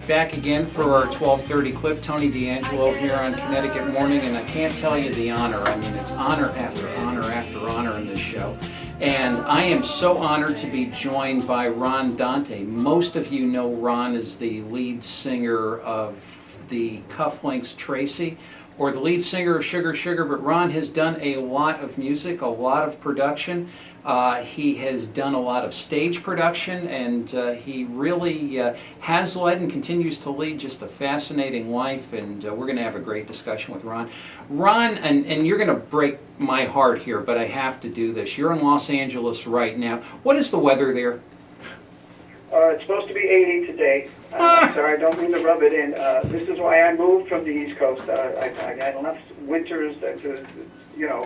Back again for our 12:30 clip. Tony DeAngelo here on Connecticut Morning, and I can't tell you the honor. I mean, it's honor after honor after honor in this show. And I am so honored to be joined by Ron Dante. Most of you know Ron as the lead singer of the Cufflinks Tracy, or the lead singer of Sugar Sugar, but Ron has done a lot of music, a lot of production. He has done a lot of stage production, and he really has led and continues to lead just a fascinating life, and we're going to have a great discussion with Ron. Ron, and you're going to break my heart here, but I have to do this. You're in Los Angeles right now. What is the weather there? It's supposed to be 80 today. Sorry, I don't mean to rub it in. This is why I moved from the East Coast. I had enough winters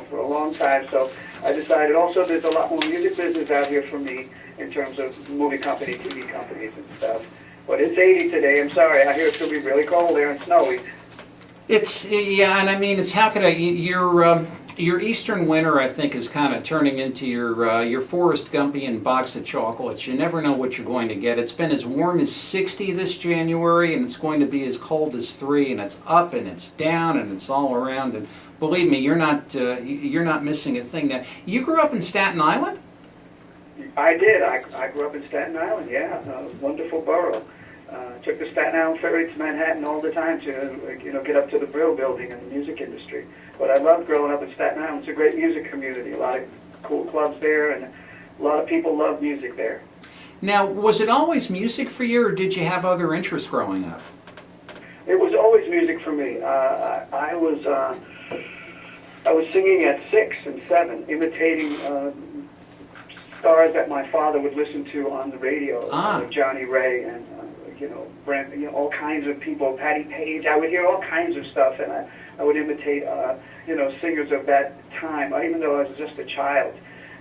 for a long time, so I decided also there's a lot more music business out here for me in terms of movie companies, TV companies and stuff. But it's 80 today. I'm sorry. I hear it's going to be really cold there and snowy. Yeah, and I mean, it's how could your Eastern winter, I think, is kind of turning into your Forrest Gumpian box of chocolates. You never know what you're going to get. It's been as warm as 60 this January, and it's going to be as cold as 3, and it's up and it's down and it's all around. And believe me, you're not missing a thing. Now, you grew up in Staten Island? I did. I grew up in Staten Island. Yeah, wonderful borough. Took the Staten Island ferry to Manhattan all the time to get up to the Brill Building in the music industry. But I loved growing up in Staten Island. It's a great music community. A lot of cool clubs there, and a lot of people love music there. Now, was it always music for you, or did you have other interests growing up? It was always music for me. I was singing at 6 and 7, imitating stars that my father would listen to on the radio, like Johnny Ray and all kinds of people, Patti Page. I would hear all kinds of stuff, and I would imitate singers of that time, even though I was just a child.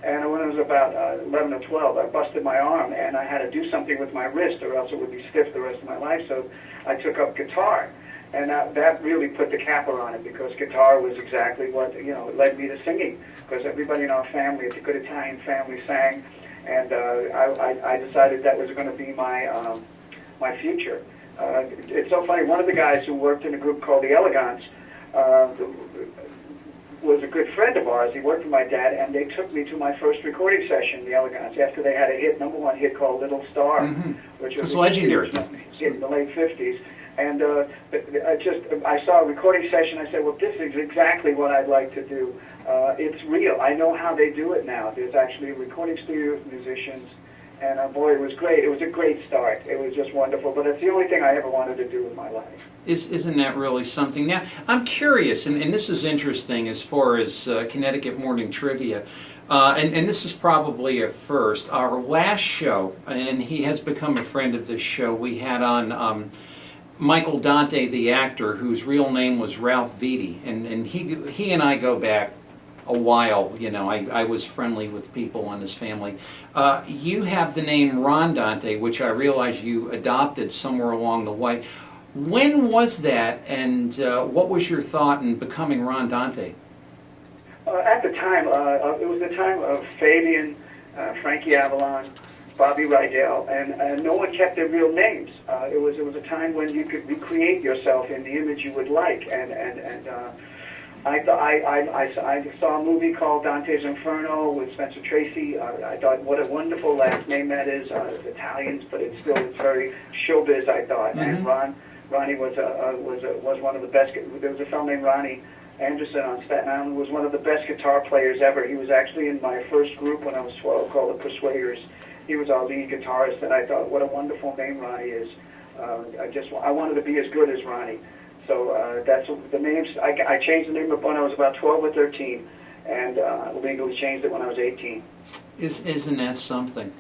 And when I was about 11 or 12, I busted my arm, and I had to do something with my wrist, or else it would be stiff the rest of my life. So I took up guitar, and that really put the capper on it, because guitar was exactly what led me to singing. Because everybody in our family, it's a good Italian family, sang, and I decided that was going to be my future. It's so funny. One of the guys who worked in a group called the Elegants was a good friend of ours. He worked for my dad, and they took me to my first recording session, the Elegants, after they had a #1 hit called Little Star, which was legendary in the late 50s. And I saw a recording session. I said, well, this is exactly what I'd like to do. It's real. I know how they do it now. There's actually a recording studio with musicians. And boy, it was great. It was a great start. It was just wonderful. But it's the only thing I ever wanted to do in my life. Isn't that really something? Now, I'm curious, and this is interesting as far as Connecticut Morning Trivia, and this is probably a first. Our last show, and he has become a friend of this show, we had on Michael Dante, the actor, whose real name was Ralph Vitti, and he and I go back a while. I was friendly with people in his family. You have the name Ron Dante, which I realize you adopted somewhere along the way. When was that, and what was your thought in becoming Ron Dante? At the time, it was the time of Fabian, Frankie Avalon, Bobby Rydell, and no one kept their real names. It was a time when you could recreate yourself in the image you would like, and I saw a movie called Dante's Inferno with Spencer Tracy. I thought, what a wonderful last name that is. It's Italians, but it's very showbiz, I thought. And Ronnie was one of the best. There was a fellow named Ronnie Anderson on Staten Island who was one of the best guitar players ever. He was actually in my first group when I was 12 called the Persuaders. He was our lead guitarist, and I thought, what a wonderful name Ronnie is. I wanted to be as good as Ronnie. So that's the names. I changed the name up when I was about 12 or 13, and legally changed it when I was 18. Isn't that something?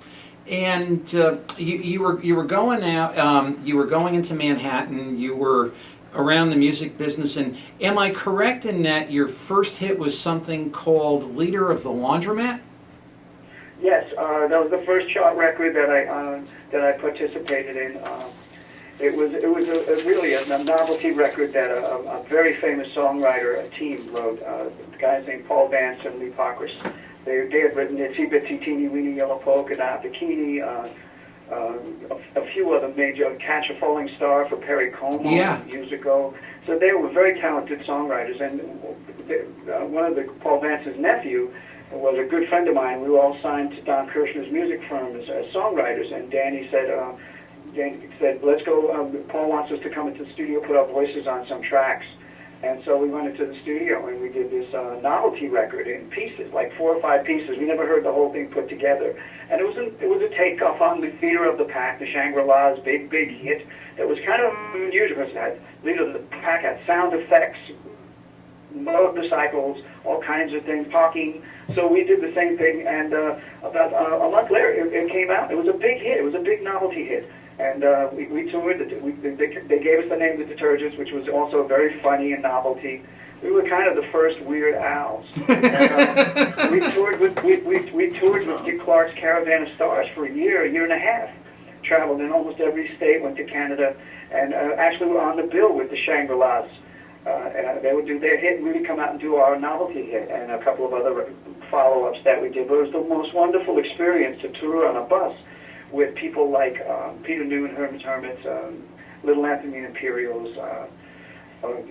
And you were going out. You were going into Manhattan. You were around the music business. And am I correct in that your first hit was something called "Leader of the Laundromat"? Yes, that was the first chart record that I participated in. It was really a novelty record that a very famous songwriter, a team wrote. The guys named Paul Vance and Lee Parkers. They had written Itsy Bitsy Teeny Weeny Yellow Polka Dot Bikini, a few other major, Catch a Falling Star for Perry Como years ago. So they were very talented songwriters, and one of the Paul Vance's nephew was a good friend of mine. We were all signed to Don Kirshner's music firm as songwriters, and Danny said, let's go, Paul wants us to come into the studio, put our voices on some tracks. And so we went into the studio and we did this novelty record in pieces, like 4 or 5 pieces. We never heard the whole thing put together. And it was a takeoff on the Leader of the Pack, the Shangri-La's big hit. It was kind of unusual because it had Leader of the Pack had sound effects, motorcycles, all kinds of things, talking. So we did the same thing, and about a month later it came out. It was a big hit. It was a big novelty hit. And we toured. They gave us the name of the Detergents, which was also very funny and novelty. We were kind of the first Weird Owls. And, we toured with Dick Clark's Caravan of Stars for a year and a half. Traveled in almost every state. Went to Canada, and actually were on the bill with the Shangri-Las. They would do their hit, and we would come out and do our novelty hit, and a couple of other follow-ups that we did. But it was the most wonderful experience to tour on a bus with people like Peter New and Herman's Hermits, Little Anthony and Imperials,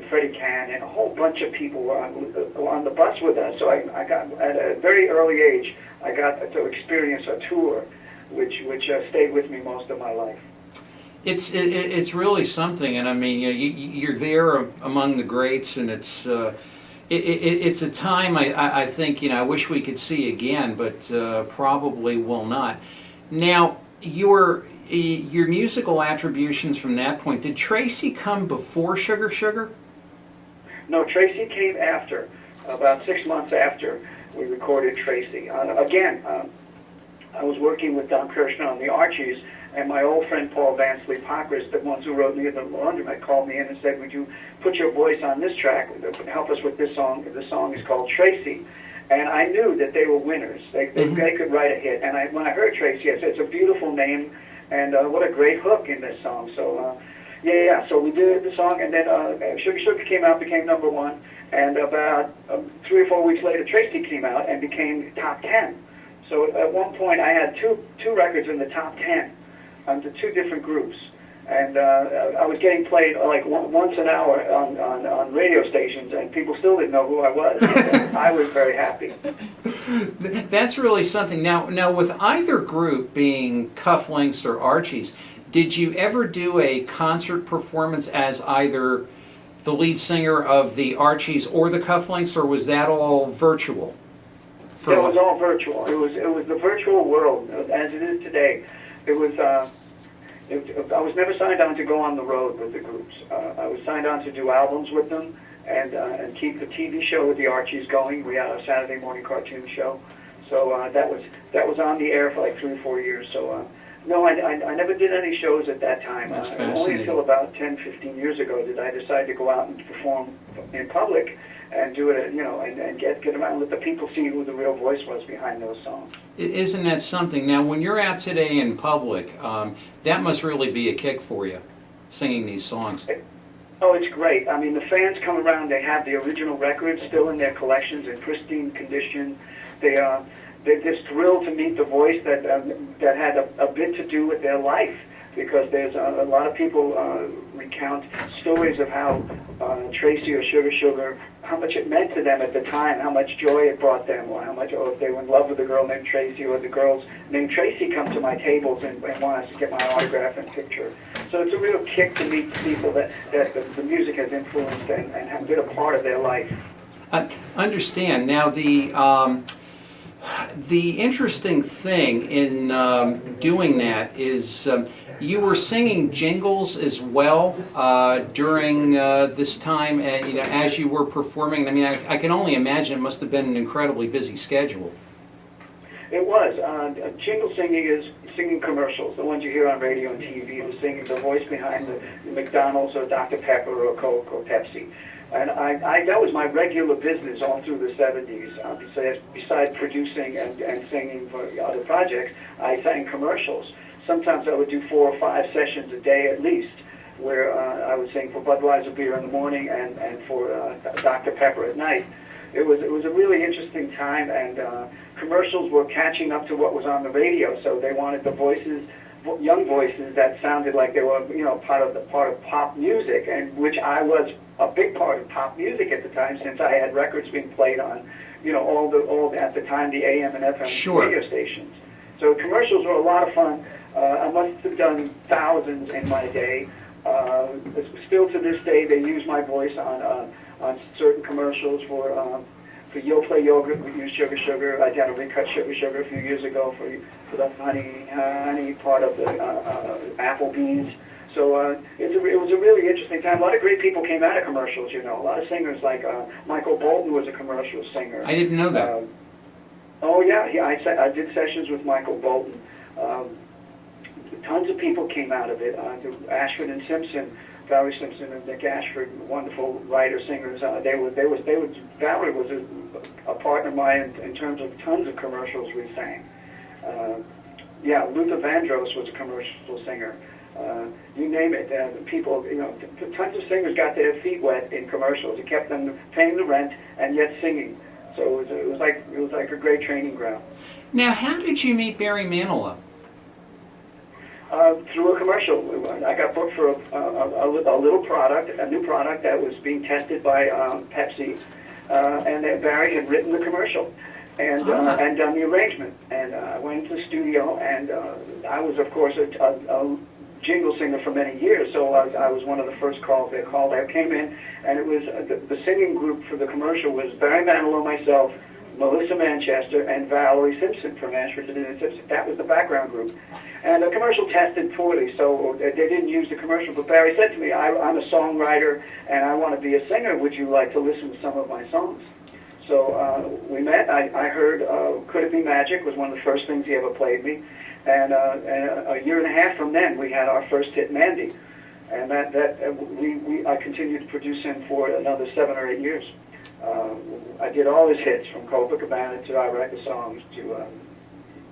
Freddie Can, and a whole bunch of people were on the bus with us. So I got, at a very early age, I got to experience a tour, which stayed with me most of my life. It's really something, and I mean, you're there among the greats, and it's a time I think I wish we could see again, but probably will not. Now, your musical attributions from that point, did Tracy come before Sugar Sugar? No, Tracy came after, about 6 months after we recorded Tracy. Again, I was working with Don Kirshner on the Archies, and my old friend Paul Vance Lepocris, the ones who wrote me at the Laundromat, called me in and said, would you put your voice on this track, help us with this song. The song is called Tracy. And I knew that they were winners. They could write a hit. And when I heard Tracy, I said, it's a beautiful name, and what a great hook in this song. So, so we did the song, and then Sugar Sugar came out, became #1. And about 3 or 4 weeks later, Tracy came out and became top 10. So at one point, I had two records in the top 10 under 2 different groups. And I was getting played like once an hour on radio stations, and people still didn't know who I was. I was very happy. That's really something. Now, with either group being Cufflinks or Archies, did you ever do a concert performance as either the lead singer of the Archies or the Cufflinks, or was that all virtual? It was all virtual. It was the virtual world as it is today. It was. I was never signed on to go on the road with the groups. I was signed on to do albums with them and keep the TV show with the Archies going. We had a Saturday morning cartoon show, so that was on the air for like 3 or 4 years. So no, I never did any shows at that time. Only until about 10, 15 years ago did I decide to go out and perform in public and do it, and get around and let the people see who the real voice was behind those songs. Isn't that something? Now, when you're out today in public, that must really be a kick for you, singing these songs. Oh, it's great. I mean, the fans come around, they have the original records still in their collections in pristine condition. They're just thrilled to meet the voice that had a bit to do with their life, because there's a lot of people recount stories of how Tracy or Sugar Sugar, how much it meant to them at the time, how much joy it brought them, or if they were in love with a girl named Tracy, or the girls named Tracy come to my tables and want us to get my autograph and picture. So it's a real kick to meet people that the music has influenced and have been a part of their life. I understand. Now, the interesting thing in doing that is you were singing jingles as well during this time, as you were performing. I mean, I can only imagine it must have been an incredibly busy schedule. It was. Jingle singing is singing commercials, the ones you hear on radio and TV, the voice behind the McDonald's or Dr. Pepper or Coke or Pepsi. And that was my regular business all through the 70s. Besides producing and singing for other projects, I sang commercials. Sometimes I would do 4 or 5 sessions a day at least, where I would sing for Budweiser beer in the morning and for Dr. Pepper at night. It was a really interesting time, and commercials were catching up to what was on the radio, so they wanted the voices young voices that sounded like they were, part of pop music, and which I was a big part of pop music at the time, since I had records being played on, at the time, the AM and FM radio stations. So commercials were a lot of fun. I must have done thousands in my day. Still to this day, they use my voice on certain commercials for You'll Play Yogurt. We used sugar. I did a recut sugar a few years ago for the honey part of the Applebee's. So it was a really interesting time. A lot of great people came out of commercials. A lot of singers like Michael Bolton was a commercial singer. I didn't know that. Oh yeah, I did sessions with Michael Bolton. Tons of people came out of it. Ashford and Simpson, Valerie Simpson and Nick Ashford, wonderful writer-singers. Valerie was a partner of mine in terms of tons of commercials we sang. Luther Vandross was a commercial singer. You name it. People, tons of singers got their feet wet in commercials. It kept them paying the rent and yet singing. So it was like a great training ground. Now, how did you meet Barry Manilow? Through a commercial. I got booked for a new product that was being tested by Pepsi, and Barry had written the commercial and done the arrangement. And I went into the studio, and I was, of course, a jingle singer for many years, so I was one of the first calls they called. I came in, and it was the singing group for the commercial was Barry Manilow, myself, Melissa Manchester, and Valerie Simpson from Ashford and Simpson. That was the background group. And the commercial tested poorly, so they didn't use the commercial. But Barry said to me, I'm a songwriter, and I want to be a singer. Would you like to listen to some of my songs? So we met. I heard Could It Be Magic was one of the first things he ever played me. And a year and a half from then, we had our first hit, Mandy. And I continued to produce him for another 7 or 8 years. I did all his hits, from Copacabana to I Write the Songs to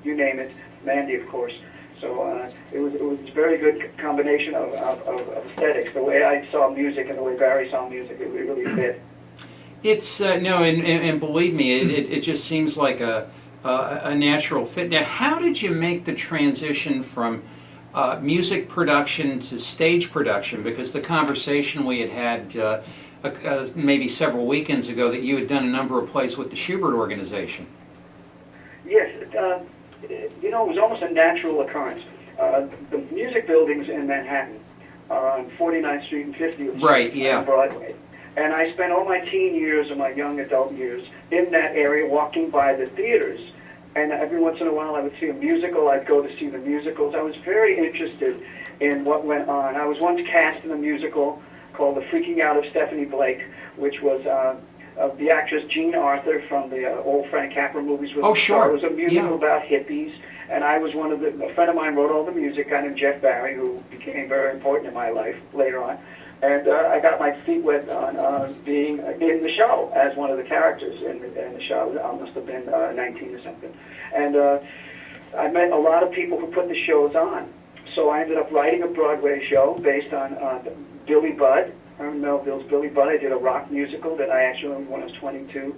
you name it, Mandy, of course. So it was a very good combination of aesthetics. The way I saw music and the way Barry saw music, it really fit. It's no, and believe me, it just seems like a natural fit. Now, how did you make the transition from music production to stage production? Because the conversation we had maybe several weekends ago that you had done a number of plays with the Schubert organization. Yes, it was almost a natural occurrence. The music buildings in Manhattan are on 49th Street and 50th Street on Broadway. And I spent all my teen years and my young adult years in that area walking by the theaters. And every once in a while I would see a musical. I'd go to see the musicals. I was very interested in what went on. I was once cast in a musical called The Freaking Out of Stephanie Blake, which was of the actress Jean Arthur from the old Frank Capra movies. Oh, sure. It was a musical about hippies, and I was a friend of mine wrote all the music, a guy named Jeff Barry, who became very important in my life later on. And I got my feet wet on being in the show as one of the characters in the show. I must have been 19 or something. And I met a lot of people who put the shows on. So I ended up writing a Broadway show based on Billy Budd, Herman Melville's Billy Budd. I did a rock musical that I actually when I was 22.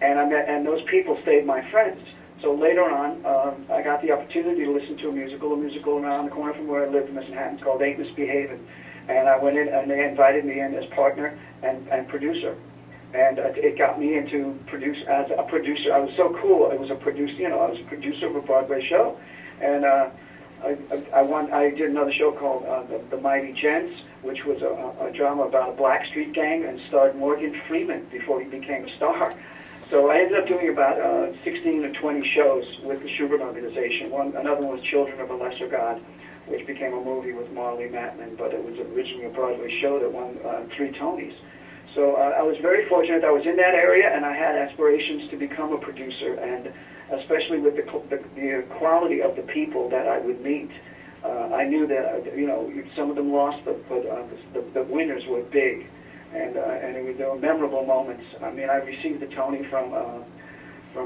And those people stayed my friends. So later on, I got the opportunity to listen to a musical around the corner from where I lived in Manhattan. It's called Ain't Misbehavin'. And I went in, and they invited me in as partner and producer. And it got me into as a producer. I was so cool. It was a producer, I was a producer of a Broadway show. And I did another show called The Mighty Gents, which was a drama about a Blackstreet gang and starred Morgan Freeman before he became a star. So I ended up doing about 16 or 20 shows with the Schubert organization. Another one was Children of a Lesser God, which became a movie with Marley Matlin, but it was originally a Broadway show that won 3 Tonys. So I was very fortunate. I was in that area, and I had aspirations to become a producer, and especially with the quality of the people that I would meet. I knew that, some of them lost, but the winners were big, and there were memorable moments. I mean, I received a Tony from 2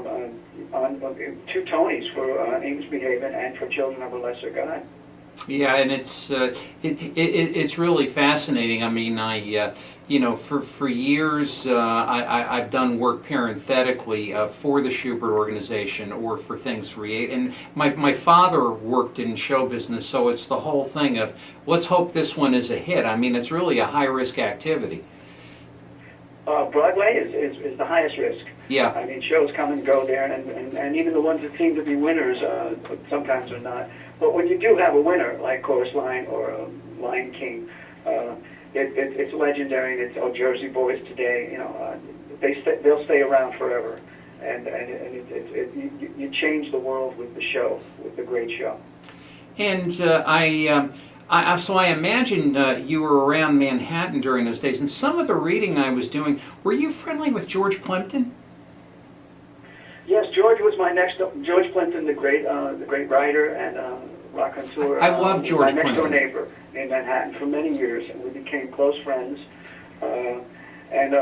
Tonys for Ain't Misbehavin' and for Children of a Lesser God. Yeah, and it's really fascinating. I mean, for years I've done work parenthetically for the Schubert organization or for things and my father worked in show business, so it's the whole thing of let's hope this one is a hit. I mean, it's really a high risk activity. Broadway is the highest risk. Yeah. I mean, shows come and go there, and even the ones that seem to be winners sometimes are not. But when you do have a winner, like Chorus Line or Lion King, it's legendary. It's Jersey Boys today. They'll stay around forever, and you change the world with the show, with the great show. And so I imagine you were around Manhattan during those days. And some of the reading I was doing, were you friendly with George Plimpton? Yes, George was my next. George Plimpton, the great writer and raconteur. I love George Plimpton. My next door neighbor in Manhattan for many years, and we became close friends. And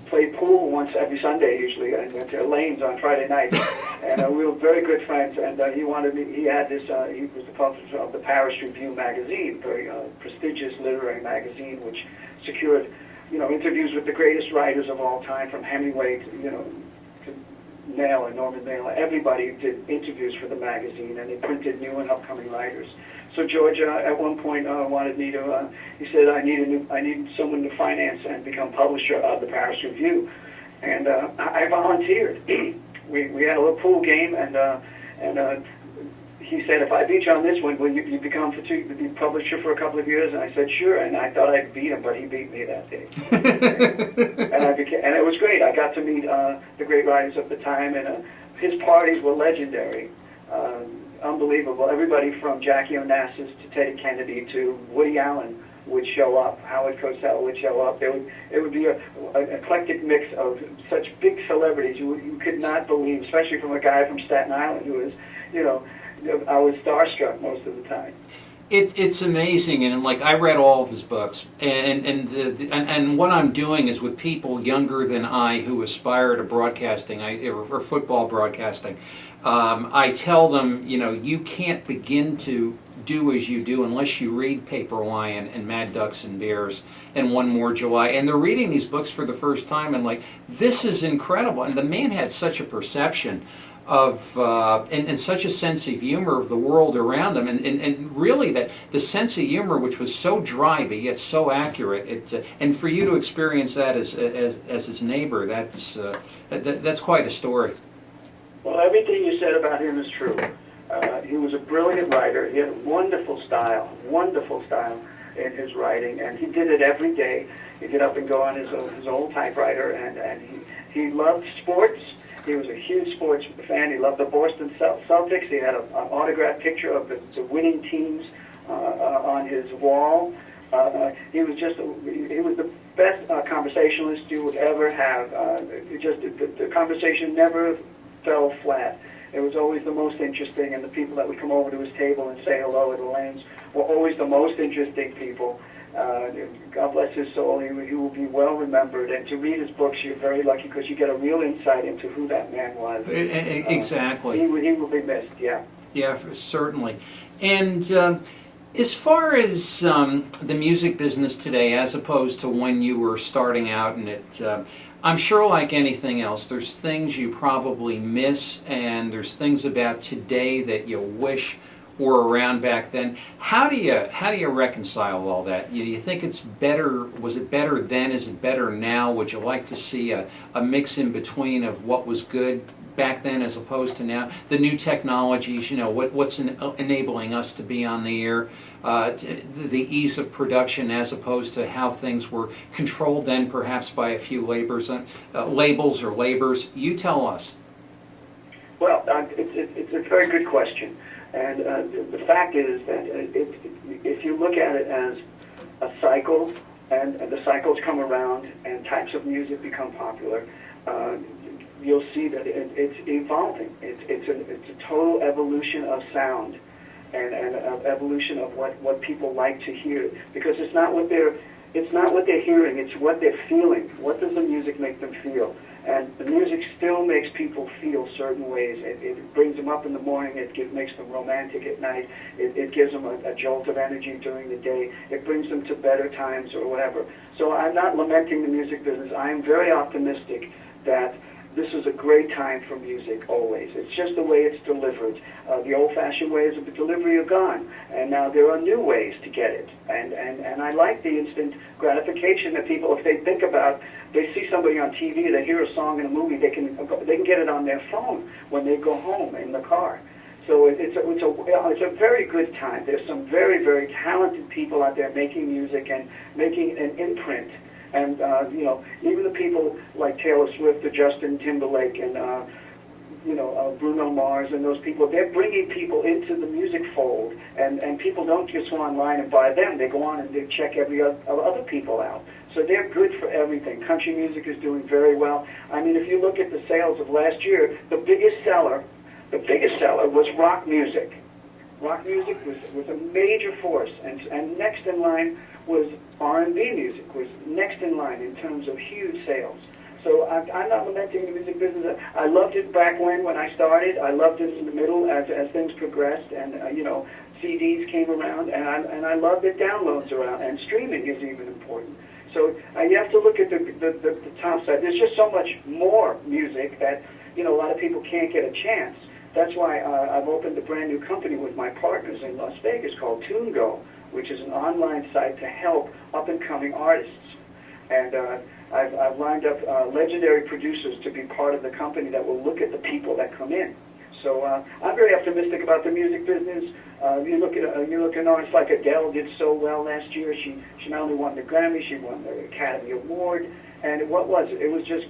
played pool once every Sunday usually, and went to Elaine's on Friday nights. And we were very good friends. And he wanted me. He had this. He was the publisher of the Paris Review magazine, very prestigious literary magazine, which secured, interviews with the greatest writers of all time, from Hemingway to Mailer, Norman Mailer. Everybody did interviews for the magazine, and they printed new and upcoming writers. So George, at one point, wanted me to. He said, "I need someone to finance and become publisher of the Paris Review," and I volunteered. we had a little pool game, and he said, "If I beat you on this one, will you become the publisher for a couple of years?" And I said, "Sure." And I thought I'd beat him, but he beat me that day. and it was great. I got to meet the great writers of the time, and his parties were legendary. Unbelievable. Everybody from Jackie Onassis to Teddy Kennedy to Woody Allen would show up. Howard Cosell would show up. It would be an eclectic mix of such big celebrities you could not believe, especially from a guy from Staten Island who was, I was starstruck most of the time. It's amazing, and like I read all of his books, and what I'm doing is with people younger than I who aspire to broadcasting or football broadcasting. I tell them, you can't begin to do as you do unless you read Paper Lion and Mad Ducks and Bears and One More July. And they're reading these books for the first time and like, this is incredible. And the man had such a perception of and such a sense of humor of the world around him, and really that the sense of humor, which was so dry but yet so accurate, and for you to experience that as his neighbor, that's quite a story. Well, everything you said about him is true. He was a brilliant writer. He had wonderful style in his writing, and he did it every day. He'd get up and go on his old typewriter, and he loved sports. He was a huge sports fan. He loved the Boston Celtics. He had an autographed picture of the winning teams on his wall. He was the best conversationalist you would ever have. The conversation never fell flat. It was always the most interesting, and the people that would come over to his table and say hello at Elaine's were always the most interesting people. God bless his soul. He will be well remembered. And to read his books, you're very lucky because you get a real insight into who that man was. Exactly. He will be missed. Yeah. Yeah, certainly. And as far as the music business today, as opposed to when you were starting out in it, I'm sure like anything else, there's things you probably miss, and there's things about today that you wish were around back then. How do you reconcile all that? You think it's better? Was it better then? Is it better now? Would you like to see a mix in between of what was good back then as opposed to now? The new technologies, what's enabling us to be on the air, the ease of production as opposed to how things were controlled then, perhaps by a few labels or labors. You tell us. Well, it's a very good question. And the fact is that if you look at it as a cycle, and the cycles come around and types of music become popular, you'll see that it's evolving. It's a total evolution of sound and an evolution of what people like to hear, because it's not what they're hearing, it's what they're feeling. What does the music make them feel? And the music still makes people feel certain ways. It brings them up in the morning. It makes them romantic at night. It gives them a jolt of energy during the day. It brings them to better times or whatever. So I'm not lamenting the music business. I am very optimistic that this is a great time for music always. It's just the way it's delivered. The old-fashioned ways of delivery are gone, and now there are new ways to get it. And I like the instant gratification that people, if they think about, they see somebody on TV, they hear a song in a movie, they can get it on their phone when they go home in the car. So it's a very good time. There's some very, very talented people out there making music and making an imprint. And, even the people like Taylor Swift or Justin Timberlake and, Bruno Mars and those people, they're bringing people into the music fold. And people don't just go online and buy them. They go on and they check every other people out. So they're good for everything. Country music is doing very well. I mean, if you look at the sales of last year, the biggest seller was rock music. Rock music was a major force. And next in line was R&B music, was next in line in terms of huge sales. So I'm not lamenting the music business. I loved it back when I started. I loved it in the middle as things progressed, and CDs came around, and I loved that downloads around, and streaming is even important. So you have to look at the top side. There's just so much more music that a lot of people can't get a chance. That's why I've opened a brand new company with my partners in Las Vegas called TuneGo, which is an online site to help up-and-coming artists. And I've lined up legendary producers to be part of the company that will look at the people that come in. So I'm very optimistic about the music business. You look at an artist like Adele did so well last year. She not only won the Grammy, she won the Academy Award. And what was it? It was just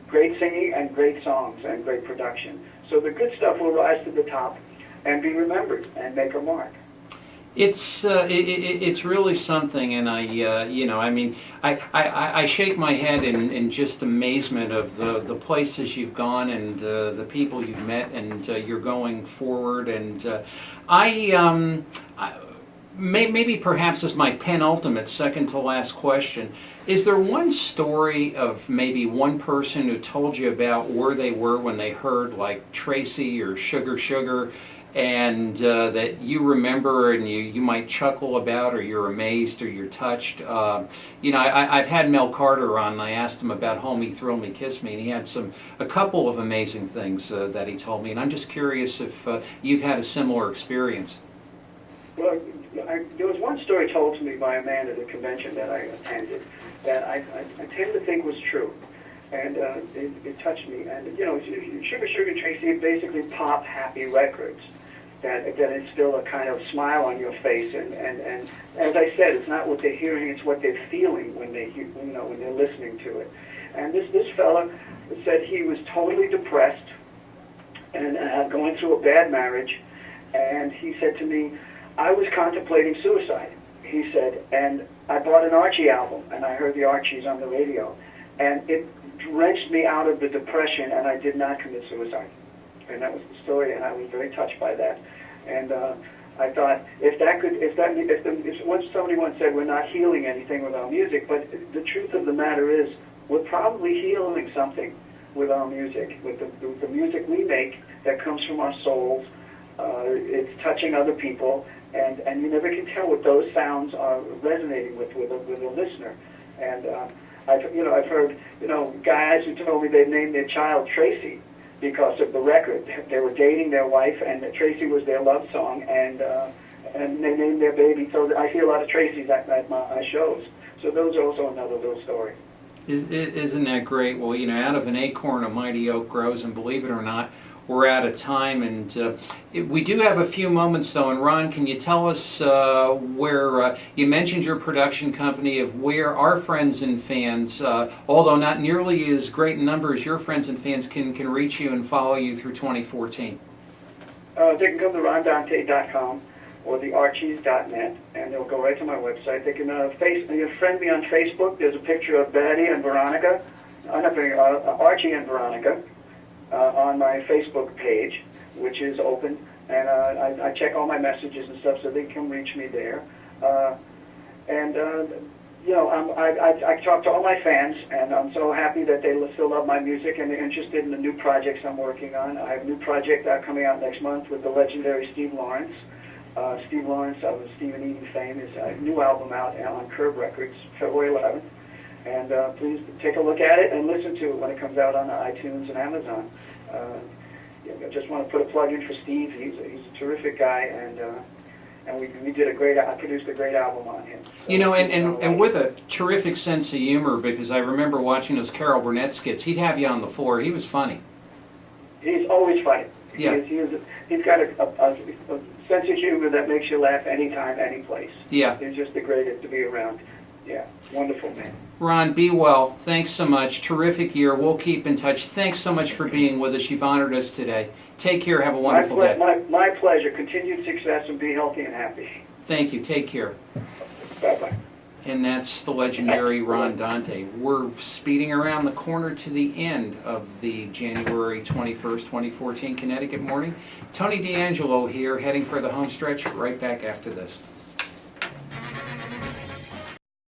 great singing and great songs and great production. So the good stuff will rise to the top and be remembered and make a mark. It's really something, and I shake my head in just amazement of the places you've gone and the people you've met, and you're going forward. And maybe perhaps as my penultimate, second to last question, is there one story of maybe one person who told you about where they were when they heard like Tracy or Sugar Sugar, and that you remember and you might chuckle about, or you're amazed, or you're touched? I've had Mel Carter on, and I asked him about Hold Me, Thrill Me, Kiss Me, and he had a couple of amazing things that he told me, and I'm just curious if you've had a similar experience. Well, there was one story told to me by a man at a convention that I attended that I tend to think was true. And it touched me. And, Sugar Sugar Tracy basically pop happy records that instill a kind of smile on your face. And as I said, it's not what they're hearing, it's what they're feeling when when they're listening to it. And this fella said he was totally depressed and going through a bad marriage. And he said to me, I was contemplating suicide, he said, and I bought an Archie album, and I heard the Archies on the radio, and it wrenched me out of the depression, and I did not commit suicide. And that was the story, and I was very touched by that. And I thought, once somebody once said we're not healing anything with our music, but the truth of the matter is we're probably healing something with our music, with the music we make that comes from our souls. It's touching other people, and you never can tell what those sounds are resonating with a listener. And I've heard guys who told me they named their child Tracy because of the record. They were dating their wife, and Tracy was their love song, and they named their baby. So I see a lot of Tracys at my shows. So those are also another little story. Isn't that great? Well, out of an acorn a mighty oak grows, and believe it or not, we're out of time, and we do have a few moments though. And Ron, can you tell us where you mentioned your production company, of where our friends and fans, although not nearly as great in numbers, your friends and fans can reach you and follow you through 2014? They can come to rondante.com or thearchies.net, and they'll go right to my website. They can friend me on Facebook. There's a picture of Betty and Veronica, Archie and Veronica, on my Facebook page, which is open, and I check all my messages and stuff, so they can reach me there. And you know, I talk to all my fans, and I'm so happy that they still love my music and they're interested in the new projects I'm working on. I have a new project coming out next month with the legendary Steve Lawrence. Steve Lawrence of Stephen Eden fame is a new album out on Curb Records, February 11th. And please take a look at it and listen to it when it comes out on iTunes and Amazon. I just want to put a plug in for Steve. He's a terrific guy, and we did I produced a great album on him. So, you know, and with a terrific sense of humor, because I remember watching those Carol Burnett skits. He'd have you on the floor. He was funny. He's always funny. Yeah. He's got a sense of humor that makes you laugh anytime, any place. Yeah. He's just the greatest to be around. Yeah, wonderful man. Ron, be well. Thanks so much. Terrific year. We'll keep in touch. Thanks so much for being with us. You've honored us today. Take care. Have a wonderful day. My pleasure. Continued success and be healthy and happy. Thank you. Take care. Bye-bye. And that's the legendary Ron Dante. We're speeding around the corner to the end of the January 21st, 2014 Connecticut Morning. Tony DeAngelo here, heading for the home stretch. Right back after this.